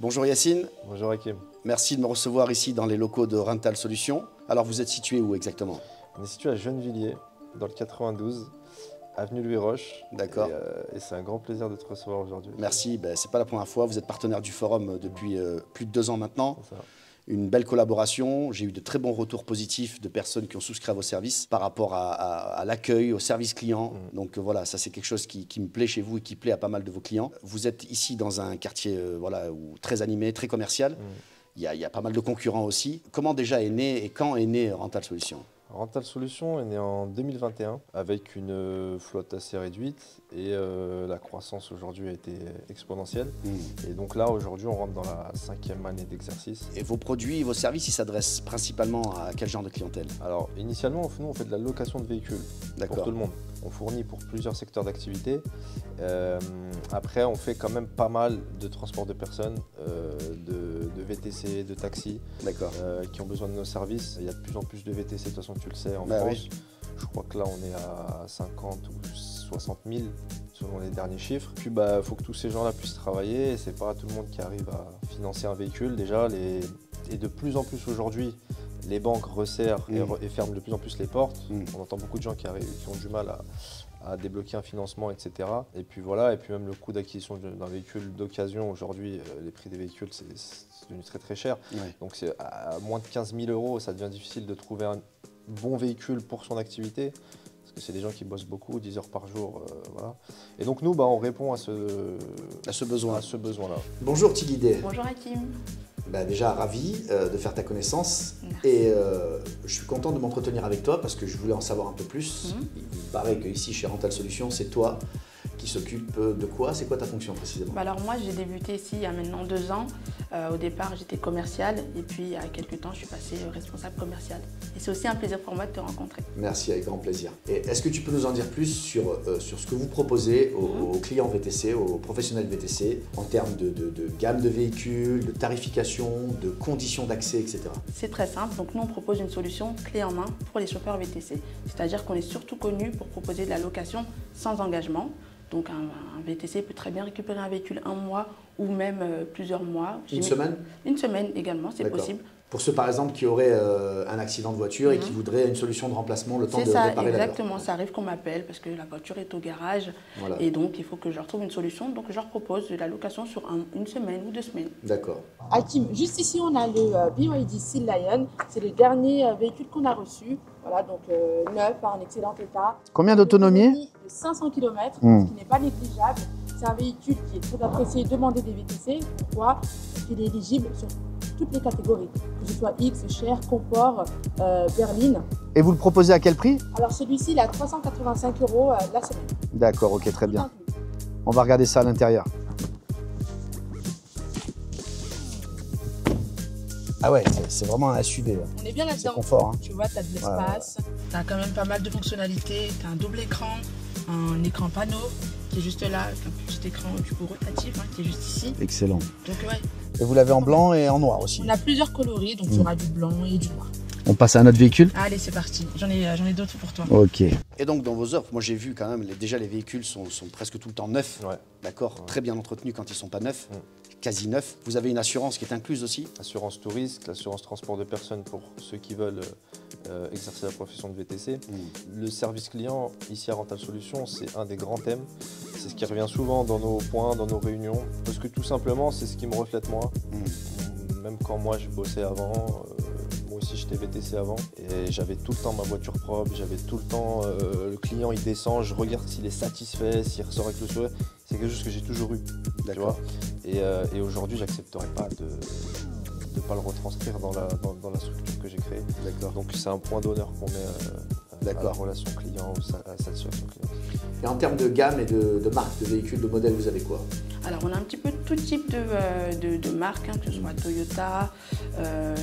Bonjour Yacine. Bonjour Hakim. Merci de me recevoir ici dans les locaux de Rental Solutions. Alors vous êtes situé où exactement? On est situé à Gennevilliers, dans le 92, avenue Louis Roche. D'accord. Et c'est un grand plaisir de te recevoir aujourd'hui. Merci, c'est pas la première fois. Vous êtes partenaire du forum depuis plus de 2 ans maintenant. C'est ça. Une belle collaboration. J'ai eu de très bons retours positifs de personnes qui ont souscrit à vos services par rapport à l'accueil, au service client. Donc voilà, ça c'est quelque chose qui me plaît chez vous et qui plaît à pas mal de vos clients. Vous êtes ici dans un quartier très animé, très commercial. Il y a pas mal de concurrents aussi. Comment déjà est né et quand est né Rental Solutions? Rental Solutions est né en 2021 avec une flotte assez réduite et la croissance aujourd'hui a été exponentielle. Et donc là, aujourd'hui, on rentre dans la 5e année d'exercice. Et vos produits, vos services, ils s'adressent principalement à quel genre de clientèle? Alors, initialement, nous, on fait de la location de véhicules pour tout le monde. On fournit pour plusieurs secteurs d'activité. Après, on fait quand même pas mal de transport de personnes, de VTC, de taxis qui ont besoin de nos services. Il y a de plus en plus de VTC, de toute façon, tu le sais, en France. Oui. Je crois que là, on est à 50 ou 60 000 selon les derniers chiffres. Puis, il faut que tous ces gens-là puissent travailler. Et c'est pas tout le monde qui arrive à financer un véhicule déjà. Et de plus en plus aujourd'hui, les banques resserrent et ferment de plus en plus les portes. On entend beaucoup de gens qui ont du mal à débloquer un financement, etc. Et puis voilà, et puis même le coût d'acquisition d'un véhicule d'occasion, aujourd'hui, les prix des véhicules, c'est devenu très très cher. Donc à moins de 15 000 €, ça devient difficile de trouver un bon véhicule pour son activité. Parce que c'est des gens qui bossent beaucoup, 10 heures par jour. Voilà. Et donc nous, on répond à ce besoin-là. Bonjour Tigidé. Bonjour Hakim. Déjà ravi de faire ta connaissance. Merci. Et je suis content de m'entretenir avec toi parce que je voulais en savoir un peu plus. Il paraît qu'ici chez Rental Solutions, c'est toi qui s'occupe de quoi? C'est quoi ta fonction précisément? Alors moi j'ai débuté ici il y a maintenant 2 ans. Au départ j'étais commerciale et puis il y a quelques temps je suis passée responsable commercial. Et c'est aussi un plaisir pour moi de te rencontrer. Merci, avec grand plaisir. Et est-ce que tu peux nous en dire plus sur ce que vous proposez aux clients VTC, aux professionnels VTC, en termes de gamme de véhicules, de tarification, de conditions d'accès, etc. C'est très simple. Donc nous on propose une solution clé en main pour les chauffeurs VTC. C'est-à-dire qu'on est surtout connu pour proposer de la location sans engagement. Donc un VTC peut très bien récupérer un véhicule 1 mois ou même plusieurs mois. Une semaine? Une semaine également, c'est possible. Pour ceux par exemple qui auraient un accident de voiture et qui voudraient une solution de remplacement, le temps de réparer la voiture. Exactement, ça arrive qu'on m'appelle parce que la voiture est au garage et donc il faut que je leur trouve une solution. Donc je leur propose de la location sur une semaine ou 2 semaines. D'accord. Hakim, juste ici on a le BYD Sea Lion, c'est le dernier véhicule qu'on a reçu. Voilà, donc neuf, en excellent état. Combien d'autonomie? De 500 km, ce qui n'est pas négligeable. C'est un véhicule qui est très apprécié et demandé des VTC. Pourquoi? Parce qu'il est éligible sur toutes les catégories, que ce soit X, Cher, Confort, berline. Et vous le proposez à quel prix? Alors celui-ci, il est à 385 € la semaine. D'accord, ok, très bien. On va regarder ça à l'intérieur. Ah ouais, c'est vraiment un SUV. On est bien là-dedans. C'est confort. Tu vois, tu as de l'espace. Tu as quand même pas mal de fonctionnalités. Tu as un double écran, un écran panneau qui est juste là, avec un petit écran du coup rotatif qui est juste ici. Excellent. Donc ouais. Et vous l'avez en blanc et en noir aussi? On a plusieurs coloris, donc il y aura du blanc et du noir. On passe à un autre véhicule? Allez, c'est parti. J'en ai d'autres pour toi. Ok. Et donc, dans vos offres, moi j'ai vu quand même, déjà les véhicules sont presque tout le temps neufs. Ouais. D'accord. Très bien entretenus quand ils ne sont pas neufs. Quasi neufs. Vous avez une assurance qui est incluse aussi? Assurance tout risque, l'assurance transport de personnes pour ceux qui veulent exercer la profession de VTC. Le service client, ici à Rental Solutions, c'est un des grands thèmes. C'est ce qui revient souvent dans nos points, dans nos réunions. Parce que tout simplement, c'est ce qui me reflète moi. Même quand moi je bossais avant, moi aussi j'étais VTC avant, et j'avais tout le temps ma voiture propre, j'avais tout le temps le client il descend, je regarde s'il est satisfait, s'il ressort avec le sourire. C'est quelque chose que j'ai toujours eu, tu vois. Et aujourd'hui j'accepterais pas de ne pas le retranscrire dans la structure que j'ai créée. Donc c'est un point d'honneur qu'on met à la relation client, à la satisfaction client. Et en termes de gamme et de marque de véhicules, de modèles, vous avez quoi? Alors on a un petit peu tout type de marques, que ce soit Toyota,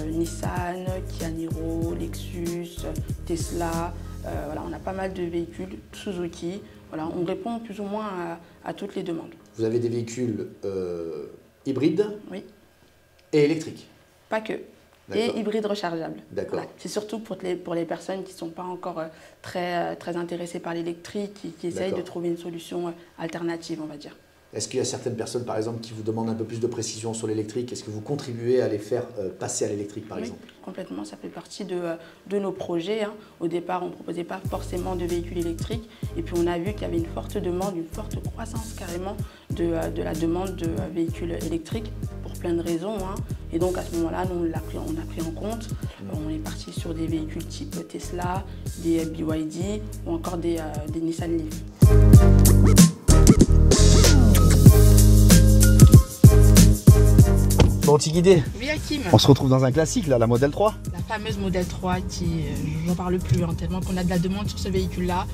Nissan, Kia Niro, Lexus, Tesla. Voilà, on a pas mal de véhicules, Suzuki. Voilà, on répond plus ou moins à toutes les demandes. Vous avez des véhicules hybrides? Oui. Et électriques? Pas que. Et hybrides rechargeables. D'accord. Voilà. C'est surtout pour les personnes qui ne sont pas encore très intéressées par l'électrique, qui essayent de trouver une solution alternative, on va dire. Est-ce qu'il y a certaines personnes, par exemple, qui vous demandent un peu plus de précision sur l'électrique? Est-ce que vous contribuez à les faire passer à l'électrique, par exemple? Complètement, ça fait partie de nos projets. Hein. Au départ, on ne proposait pas forcément de véhicules électriques. Et puis, on a vu qu'il y avait une forte demande, une forte croissance carrément de la demande de véhicules électriques pour plein de raisons. Hein. Et donc, à ce moment-là, nous, on a pris en compte. On est parti sur des véhicules type Tesla, des BYD ou encore des Nissan Leaf. Bon, Tigidé, oui, Hakim. On se retrouve dans un classique, là, la Model 3. La fameuse Model 3 qui, j'en parle plus, hein, tellement qu'on a de la demande sur ce véhicule-là.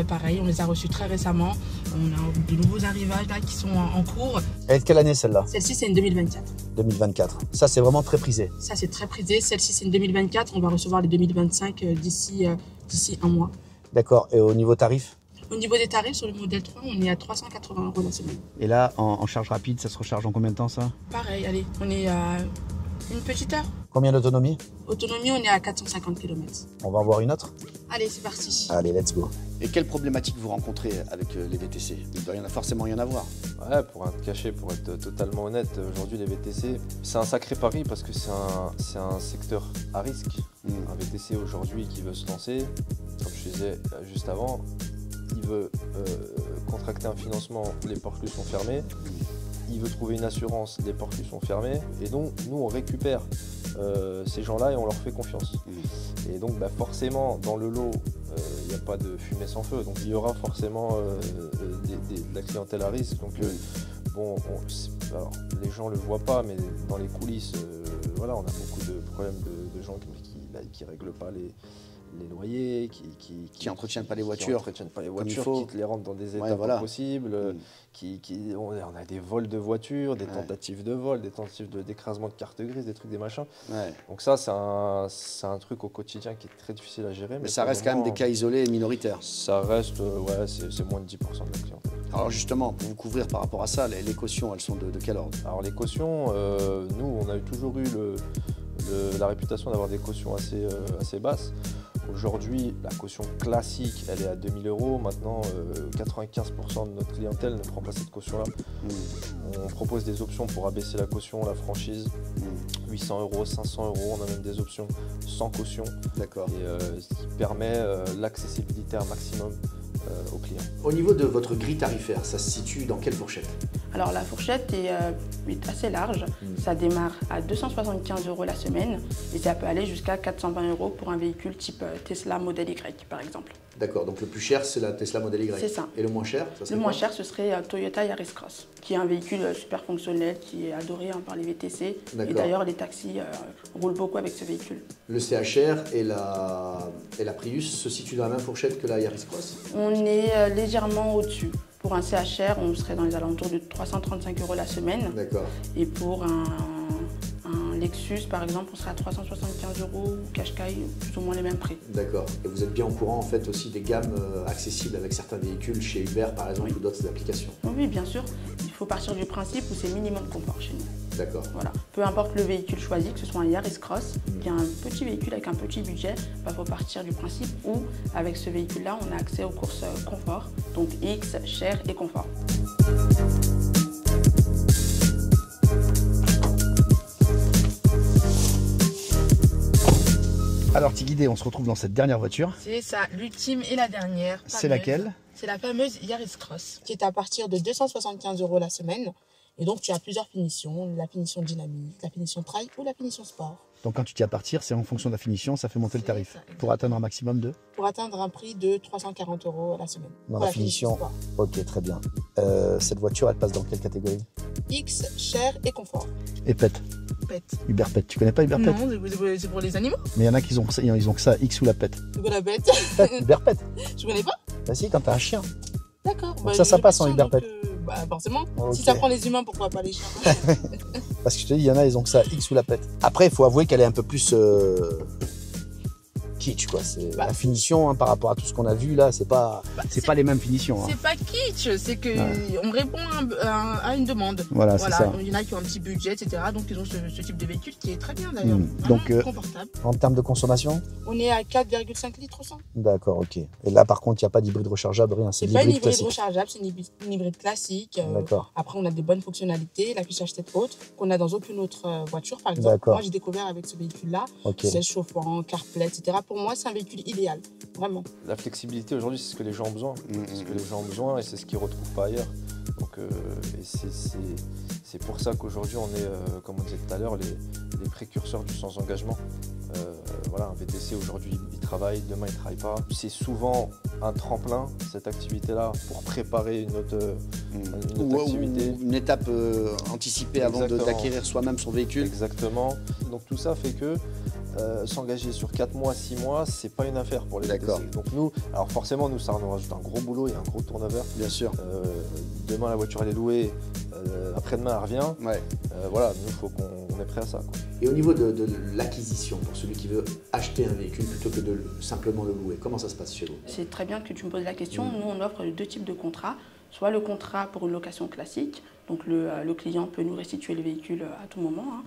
Pareil, on les a reçus très récemment. On a de nouveaux arrivages là qui sont en cours. Elle est de quelle année celle-là? Celle-ci, c'est une 2024. 2024. Ça, c'est vraiment très prisé. Ça, c'est très prisé. Celle-ci, c'est une 2024. On va recevoir les 2025 d'ici un mois. D'accord. Et au niveau tarif? Au niveau des tarifs, sur le Model 3, on est à 380 € la semaine. Et là, en charge rapide, ça se recharge en combien de temps, ça? Pareil, allez, on est à une petite heure. Combien d'autonomie? Autonomie, on est à 450 km. On va en voir une autre? Allez, c'est parti. Allez, let's go. Et quelles problématiques vous rencontrez avec les VTC? Il doit y en a forcément y en avoir. Ouais, pour être caché, pour être totalement honnête, aujourd'hui les VTC, c'est un sacré pari parce que c'est un secteur à risque. Un VTC aujourd'hui qui veut se lancer, comme je disais juste avant, il veut contracter un financement, les portes lui sont fermées. Il veut trouver une assurance, les portes lui sont fermées. Et donc, nous, on récupère ces gens-là et on leur fait confiance. Et donc, forcément, dans le lot, il n'y a pas de fumée sans feu. Donc, il y aura forcément de la clientèle à risque. Donc, bon, alors, les gens ne le voient pas, mais dans les coulisses, voilà, on a beaucoup de problèmes de gens qui ne règlent pas les loyers, qui n'entretiennent pas les voitures, qui les rendent dans des états pas possibles, on a des vols de voitures, des tentatives de vol, des tentatives d'écrasement de carte grise, des trucs, des machins. Donc ça, c'est un truc au quotidien qui est très difficile à gérer. Mais ça reste quand même des cas isolés et minoritaires. Ça reste, ouais, c'est moins de 10% de la clientèle. Alors justement, pour vous couvrir par rapport à ça, les cautions, elles sont de quel ordre? Alors les cautions, nous, on a toujours eu la réputation d'avoir des cautions assez basses. Aujourd'hui, la caution classique, elle est à 2000 €. Maintenant, 95% de notre clientèle ne prend pas cette caution-là. On propose des options pour abaisser la caution, la franchise, 800 €, 500 €. On a même des options sans caution. D'accord. Et ce qui permet l'accessibilité un maximum aux clients. Au niveau de votre grille tarifaire, ça se situe dans quelle fourchette? Alors la fourchette est assez large. Ça démarre à 275 € la semaine et ça peut aller jusqu'à 420 € pour un véhicule type Tesla Model Y par exemple. D'accord, donc le plus cher c'est la Tesla Model Y. C'est ça. Et le moins cher, ça serait Le moins cher, ce serait Toyota Yaris Cross, qui est un véhicule super fonctionnel, qui est adoré par les VTC. Et d'ailleurs, les taxis roulent beaucoup avec ce véhicule. Le CHR et la Prius se situent dans la même fourchette que la Yaris Cross? On est légèrement au-dessus. Pour un CHR, on serait dans les alentours de 335 € la semaine. D'accord. Et pour un Lexus, par exemple, on serait à 375 € ou Qashqai, plus ou moins les mêmes prix. D'accord. Et vous êtes bien au courant en fait aussi des gammes accessibles avec certains véhicules chez Uber par exemple ou d'autres applications? Oui, bien sûr. Il faut partir du principe où c'est minimum confort chez nous. D'accord. Voilà. Peu importe le véhicule choisi, que ce soit un Yaris Cross, qui est un petit véhicule avec un petit budget, il faut partir du principe où avec ce véhicule-là, on a accès aux courses confort, donc X, cher et confort. Alors Tigidé, on se retrouve dans cette dernière voiture. C'est ça, l'ultime et la dernière. C'est laquelle? C'est la fameuse Yaris Cross, qui est à partir de 275 € la semaine. Et donc tu as plusieurs finitions, la finition dynamique, la finition trail ou la finition sport. Donc quand tu dis à partir, c'est en fonction de la finition, ça fait monter le tarif. Pour atteindre un maximum de? Pour atteindre un prix de 340 € la semaine. Dans la finition sport. Ok, très bien. Cette voiture, elle passe dans quelle catégorie? X, cher et confort. Et PET? PET. Uber PET, tu connais pas Uber PET? Non, c'est pour les animaux. Mais il y en a qui ont que ça, X ou la PET. C'est quoi la PET? Uber PET. Je connais pas. Bah si, quand t'as un chien. D'accord. Donc ça passe en Uber PET. Forcément. Okay. Si ça prend les humains, pourquoi pas les chiens? Parce que je te dis, il y en a, ils ont que ça, X ou la PET. Après, il faut avouer qu'elle est un peu plus kitsch, quoi. C'est la finition, hein, par rapport à tout ce qu'on a vu là, c'est pas les mêmes finitions. C'est pas kitsch, c'est que on répond à une demande. Voilà, c'est ça. Il y en a qui ont un petit budget, etc. Donc ils ont ce type de véhicule qui est très bien d'ailleurs. Donc confortable. En termes de consommation, on est à 4,5 litres au 100. D'accord, ok. Et là, par contre, il n'y a pas d'hybride rechargeable, rien. C'est pas une hybride rechargeable, c'est une hybride classique. D'accord. Après, on a des bonnes fonctionnalités, l'affichage tête haute, qu'on a dans aucune autre voiture, par exemple. Moi, j'ai découvert avec ce véhicule-là, siège chauffant, CarPlay, etc. Pour moi, c'est un véhicule idéal, vraiment. La flexibilité aujourd'hui, c'est ce que les gens ont besoin. C'est ce que les gens ont besoin et c'est ce qu'ils ne retrouvent pas ailleurs. Donc, c'est pour ça qu'aujourd'hui, on est, comme on disait tout à l'heure, les précurseurs du sans-engagement. Voilà, un VTC aujourd'hui, il travaille, demain, il ne travaille pas. C'est souvent un tremplin, cette activité-là, pour préparer une autre activité. Ou une étape anticipée avant d'acquérir soi-même son véhicule. Exactement. Donc tout ça fait que s'engager sur 4 mois, 6 mois, c'est pas une affaire pour les VTC. Donc nous, alors forcément, nous, ça nous rajoute un gros boulot et un gros turnover. Bien sûr. Demain, la voiture, elle est louée. Après-demain, elle revient. Voilà, nous, il faut qu'on est prêt à ça, quoi. Et au niveau de l'acquisition, pour celui qui veut acheter un véhicule plutôt que de simplement le louer, comment ça se passe chez vous? C'est très bien que tu me poses la question. Nous, on offre 2 types de contrats. Soit le contrat pour une location classique, donc le client peut nous restituer le véhicule à tout moment,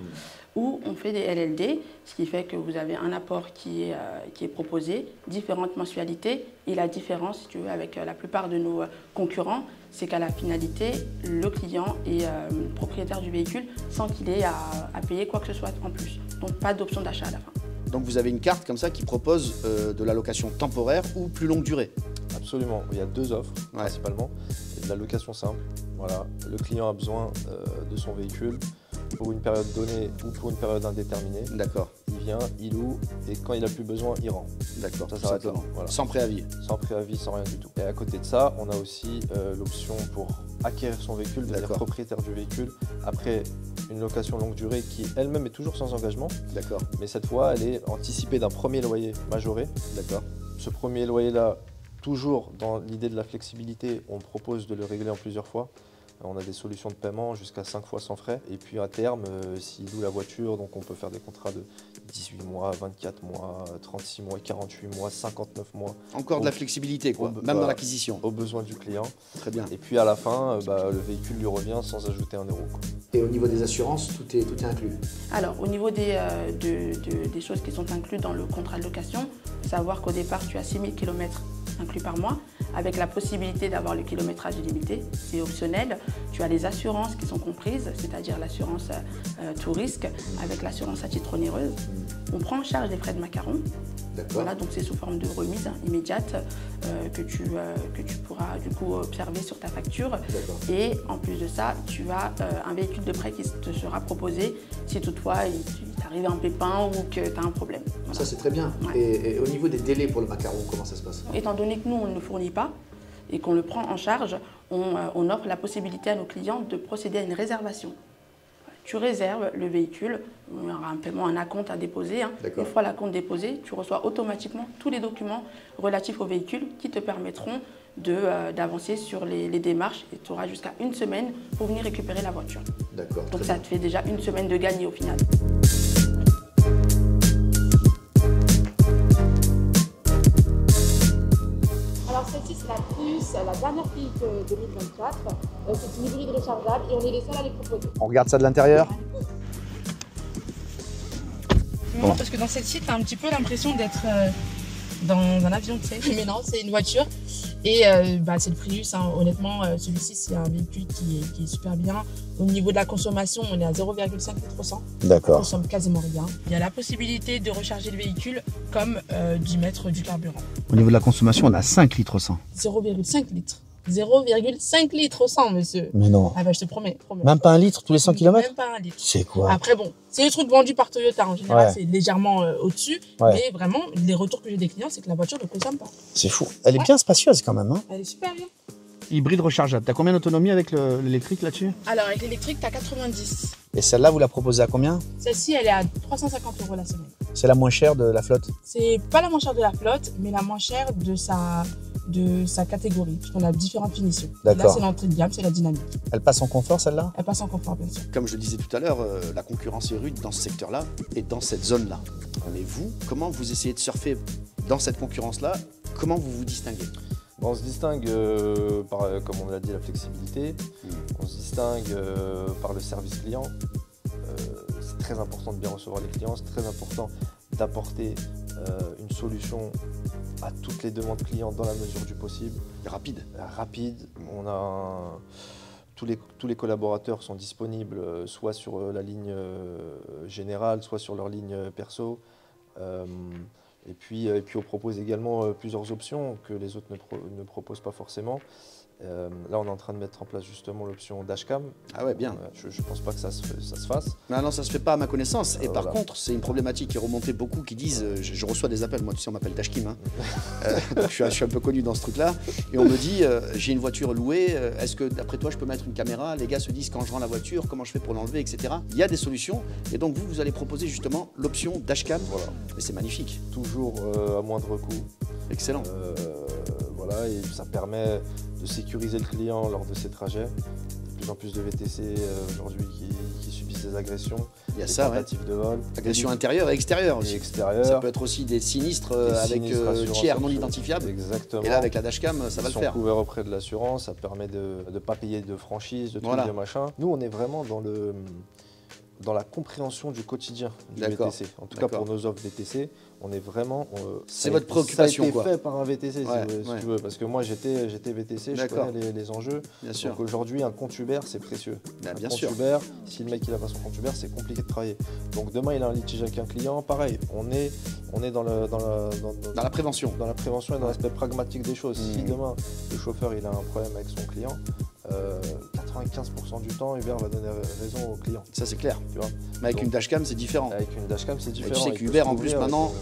ou on fait des LLD, ce qui fait que vous avez un apport qui est proposé, différentes mensualités, et la différence, si tu veux, avec la plupart de nos concurrents, c'est qu'à la finalité, le client est propriétaire du véhicule sans qu'il ait à payer quoi que ce soit en plus. Donc pas d'option d'achat à la fin. Donc vous avez une carte comme ça qui propose de la location temporaire ou plus longue durée? Absolument, il y a 2 offres principalement. Il y a de la location simple, voilà. Le client a besoin de son véhicule pour une période donnée ou pour une période indéterminée. D'accord. Il vient, il loue et quand il n'a plus besoin, il rend. D'accord, ça s'arrête là. Voilà. Sans préavis? Sans préavis, sans rien du tout. Et à côté de ça, on a aussi l'option pour acquérir son véhicule, devenir propriétaire du véhicule après une location longue durée qui elle-même est toujours sans engagement. D'accord. Mais cette fois, elle est anticipée d'un premier loyer majoré. D'accord. Ce premier loyer-là, toujours dans l'idée de la flexibilité, on propose de le régler en plusieurs fois. On a des solutions de paiement jusqu'à 5 fois sans frais. Et puis à terme, s'il loue la voiture, donc on peut faire des contrats de 18 mois, 24 mois, 36 mois, 48 mois, 59 mois. Encore de la flexibilité, quoi, même dans l'acquisition. Aux besoins du client. Très bien. Et puis à la fin, le véhicule lui revient sans ajouter 1 euro. Quoi. Et au niveau des assurances, tout est inclus? Alors, au niveau des choses qui sont incluses dans le contrat de location, il faut savoir qu'au départ, tu as 6 000 km inclus par mois, avec la possibilité d'avoir le kilométrage illimité, c'est optionnel. Tu as les assurances qui sont comprises, c'est-à-dire l'assurance tout risque, avec l'assurance à titre onéreuse. On prend en charge les frais de macaron. Voilà, donc c'est sous forme de remise immédiate que tu pourras du coup observer sur ta facture. Et en plus de ça, tu as un véhicule de prêt qui te sera proposé si toutefois il t'arrive un pépin ou que tu as un problème. Voilà. Ça c'est très bien. Et au niveau des délais pour le macaron, comment ça se passe? Étant donné que nous on ne le fournit pas et qu'on le prend en charge, on offre la possibilité à nos clients de procéder à une réservation. Tu réserves le véhicule, il y aura un paiement, un acompte à déposer. Une fois l'acompte déposé, tu reçois automatiquement tous les documents relatifs au véhicule qui te permettront d'avancer sur les démarches et tu auras jusqu'à 1 semaine pour venir récupérer la voiture. D'accord. Donc ça te fait déjà 1 semaine de gagné au final. Alors celle-ci c'est la Prius, la dernière Prius 2024. C'est une hybride rechargeable et on est les seuls à les proposer. On regarde ça de l'intérieur? Non, parce que dans celle-ci, tu as un petit peu l'impression d'être dans un avion, tu sais. Mais non, c'est une voiture. Et c'est le Prius, hein. Honnêtement, celui-ci, c'est un véhicule qui est super bien. Au niveau de la consommation, on est à 0,5 litres au 100. D'accord. On consomme quasiment rien. Il y a la possibilité de recharger le véhicule comme d'y mettre du carburant. Au niveau de la consommation, on a 5 litres au 100. 0,5 litres. 0,5 litres au 100, monsieur. Mais non. Ah bah, je te promets. Même pas 1 litre tous les 100 km? Même pas 1 litre. C'est quoi? Après, bon, c'est le truc vendu par Toyota. En général, c'est légèrement au-dessus. Mais vraiment, les retours que j'ai des clients, c'est que la voiture ne consomme pas. C'est fou. Elle est bien spacieuse quand même. Hein. Elle est super bien. Hybride rechargeable. T'as combien d'autonomie avec l'électrique là-dessus? Alors, avec l'électrique, t'as 90. Et celle-là, vous la proposez à combien? Celle-ci, elle est à 350 € la semaine. C'est la moins chère de la flotte? C'est pas la moins chère de la flotte, mais la moins chère de de sa catégorie, puisqu'on a différentes finitions. D'accord. Là, c'est l'entrée de gamme, c'est la dynamique. Elle passe en confort, celle-là? Elle passe en confort, bien sûr. Comme je le disais tout à l'heure, la concurrence est rude dans ce secteur-là et dans cette zone-là. Mais vous, comment vous essayez de surfer dans cette concurrence-là? Comment vous vous distinguez? On se distingue par, comme on l'a dit, la flexibilité. On se distingue par le service client. C'est très important de bien recevoir les clients. C'est très important d'apporter une solution à toutes les demandes clients dans la mesure du possible. Rapide. Rapide. On a tous les collaborateurs sont disponibles soit sur la ligne générale, soit sur leur ligne perso. Et puis on propose également plusieurs options que les autres ne proposent pas forcément. Là, on est en train de mettre en place justement l'option dashcam. Ah ouais, bien. Je ne pense pas que ça se fasse. Non, ça ne se fait pas à ma connaissance. Et par voilà. contre, c'est une problématique qui est remontée beaucoup, qui disent, je reçois des appels, moi tu sais, on m'appelle Dashkim, hein. Donc je suis un peu connu dans ce truc-là. Et on me dit, j'ai une voiture louée, est-ce que d'après toi je peux mettre une caméra? Les gars se disent, quand je rends la voiture, comment je fais pour l'enlever, etc. Il y a des solutions. Et donc vous allez proposer justement l'option dashcam. Voilà. Et c'est magnifique. Toujours à moindre coût. Excellent. Voilà, et ça permet de sécuriser le client lors de ses trajets. De plus en plus de VTC aujourd'hui qui subissent des agressions, Il y a des ça, tentatives de vol. Agression intérieure et extérieure aussi. Et extérieure. Ça peut être aussi des sinistres avec tiers non identifiables. Exactement. Et là, avec la dashcam, ça va le faire. Ils sont couverts auprès de l'assurance, ça permet de ne pas payer de franchise, de trucs, de machin. Nous, on est vraiment dans la compréhension du quotidien du VTC. En tout cas, pour nos offres VTC, on est vraiment... c'est votre préoccupation, ça a été fait par un VTC, si tu veux. Parce que moi, j'étais VTC, je connais les enjeux. Bien sûr. Donc aujourd'hui, un compte Uber, c'est précieux. Bien sûr. Uber, si le mec il a pas son compte Uber, c'est compliqué de travailler. Donc demain, il a un litige avec un client, pareil. On est dans la prévention. Dans la prévention et dans l'aspect pragmatique des choses. Si demain, le chauffeur il a un problème avec son client, 95% du temps, Uber va donner raison au client. Ça, c'est clair. Tu vois. Mais avec une dashcam, c'est différent. Avec une dashcam, c'est différent. Et tu sais qu'Uber, en plus, maintenant,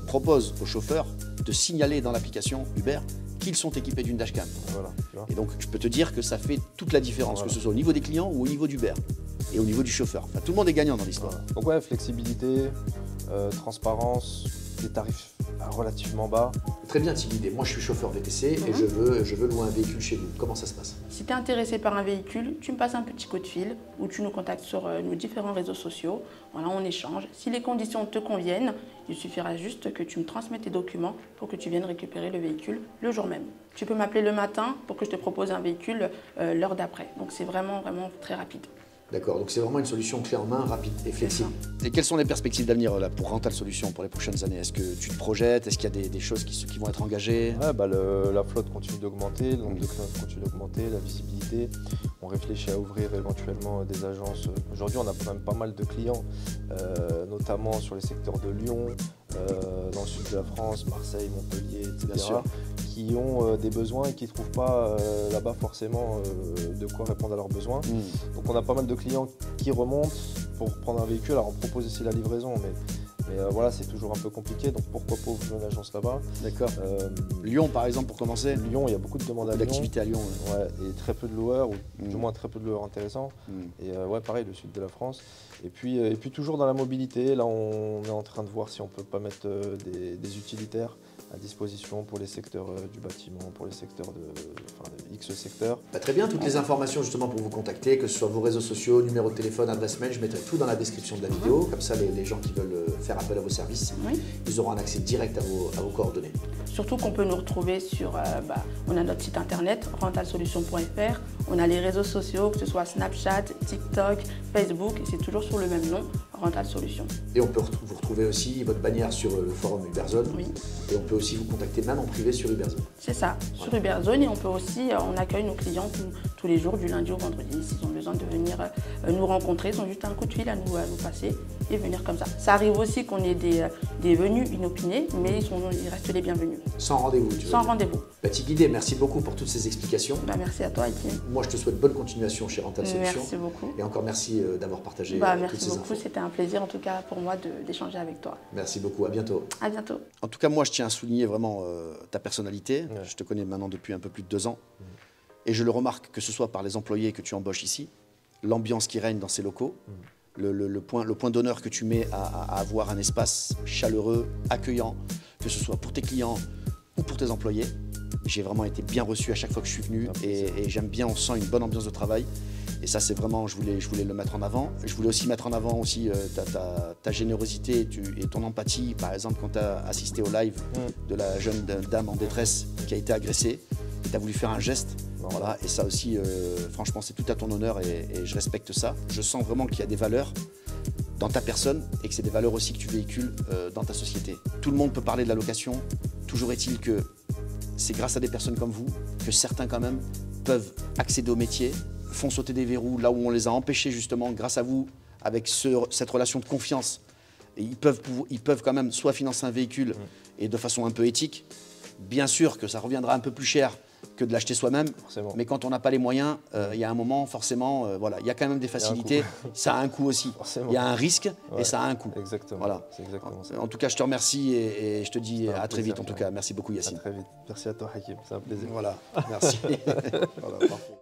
propose aux chauffeurs de signaler dans l'application Uber qu'ils sont équipés d'une dashcam. Voilà, tu vois. Et donc, je peux te dire que ça fait toute la différence, que ce soit au niveau des clients ou au niveau d'Uber et au niveau du chauffeur. Enfin, tout le monde est gagnant dans l'histoire. Voilà. Donc ouais, flexibilité, transparence, des tarifs relativement bas. Très bien, Timide. Moi, je suis chauffeur VTC et je veux louer un véhicule chez vous. Comment ça se passe? Si tu es intéressé par un véhicule, tu me passes un petit coup de fil ou tu nous contactes sur nos différents réseaux sociaux. Voilà, on échange. Si les conditions te conviennent, il suffira juste que tu me transmettes tes documents pour que tu viennes récupérer le véhicule le jour même. Tu peux m'appeler le matin pour que je te propose un véhicule l'heure d'après. Donc c'est vraiment très rapide. D'accord, donc c'est vraiment une solution clé en main, rapide et flexible. Et quelles sont les perspectives d'avenir pour Rental Solutions pour les prochaines années? Est-ce que tu te projettes? Est-ce qu'il y a des choses qui vont être engagées? Ouais, la flotte continue d'augmenter, le nombre de clients continue d'augmenter, la visibilité. On réfléchit à ouvrir éventuellement des agences. Aujourd'hui, on a quand même pas mal de clients, notamment sur les secteurs de Lyon, dans le sud de la France, Marseille, Montpellier, etc. Bien sûr. Qui ont des besoins et qui ne trouvent pas là-bas forcément de quoi répondre à leurs besoins. Donc on a pas mal de clients qui remontent pour prendre un véhicule. Alors on propose aussi la livraison, mais voilà, c'est toujours un peu compliqué. Donc pourquoi pas ouvrir une agence là-bas? D'accord. Lyon par exemple pour commencer? Lyon, il y a beaucoup de demandes à Lyon. D'activité à Lyon. Ouais, et très peu de loueurs, ou du moins très peu de loueurs intéressants. Et ouais, pareil, le sud de la France. Et puis toujours dans la mobilité, là on est en train de voir si on peut pas mettre des utilitaires à disposition pour les secteurs du bâtiment, pour les secteurs de X secteurs. Très bien, toutes les informations justement pour vous contacter, que ce soit vos réseaux sociaux, numéro de téléphone, adresse mail, je mettrai tout dans la description de la vidéo. Comme ça, les gens qui veulent faire appel à vos services, ils auront un accès direct à vos coordonnées. Surtout qu'on peut nous retrouver sur, on a notre site internet, rentalsolutions.fr, on a les réseaux sociaux, que ce soit Snapchat, TikTok, Facebook, et c'est toujours sur le même nom, Rental Solutions. Et on peut vous retrouver aussi votre bannière sur le forum Uberzone. Oui. Et on peut aussi vous contacter même en privé sur Uberzone. C'est ça, sur Uberzone, et on peut aussi, on accueille nos clients tous les jours, du lundi au vendredi. S'ils ont besoin de venir nous rencontrer, ils ont juste un coup de fil à nous passer et venir comme ça. Ça arrive aussi qu'on ait des venus inopinés, mais ils restent les bienvenus. Sans rendez-vous, tu veux Sans dire. rendez-vous. Timide, merci beaucoup pour toutes ces explications. Merci à toi, Hakim. Moi, je te souhaite bonne continuation chez Rental Solutions. Merci beaucoup. Et encore merci d'avoir partagé toutes ces Merci beaucoup, infos. c'était un plaisir en tout cas pour moi d'échanger avec toi. Merci beaucoup, à bientôt. À bientôt. En tout cas, moi, je tiens à souligner vraiment ta personnalité. Je te connais maintenant depuis un peu plus de 2 ans. Et je le remarque, que ce soit par les employés que tu embauches ici, l'ambiance qui règne dans ces locaux, le point d'honneur que tu mets à avoir un espace chaleureux, accueillant, que ce soit pour tes clients ou pour tes employés. J'ai vraiment été bien reçu à chaque fois que je suis venu et j'aime bien, on sent une bonne ambiance de travail. Et ça, c'est vraiment, je voulais le mettre en avant. Je voulais aussi mettre en avant aussi ta générosité et ton empathie. Par exemple, quand tu as assisté au live de la jeune dame en détresse qui a été agressée, et tu as voulu faire un geste. Voilà, et ça aussi, franchement, c'est tout à ton honneur et je respecte ça. Je sens vraiment qu'il y a des valeurs dans ta personne et que c'est des valeurs aussi que tu véhicules dans ta société. Tout le monde peut parler de la location. Toujours est-il que c'est grâce à des personnes comme vous que certains quand même peuvent accéder au métier, font sauter des verrous là où on les a empêchés justement grâce à vous, avec cette relation de confiance. Et ils peuvent quand même soit financer un véhicule et de façon un peu éthique. Bien sûr que ça reviendra un peu plus cher que de l'acheter soi-même, mais quand on n'a pas les moyens, il y a un moment forcément, voilà, il y a quand même des facilités, ça a un coût aussi. Il y a un risque et ça a un coût. Exactement. Voilà. C'est exactement ça. En tout cas, je te remercie et je te dis à très vite en tout cas. Merci beaucoup Yacine. À très vite. Merci à toi Hakim, c'est un plaisir. Voilà, merci. Voilà, parfait.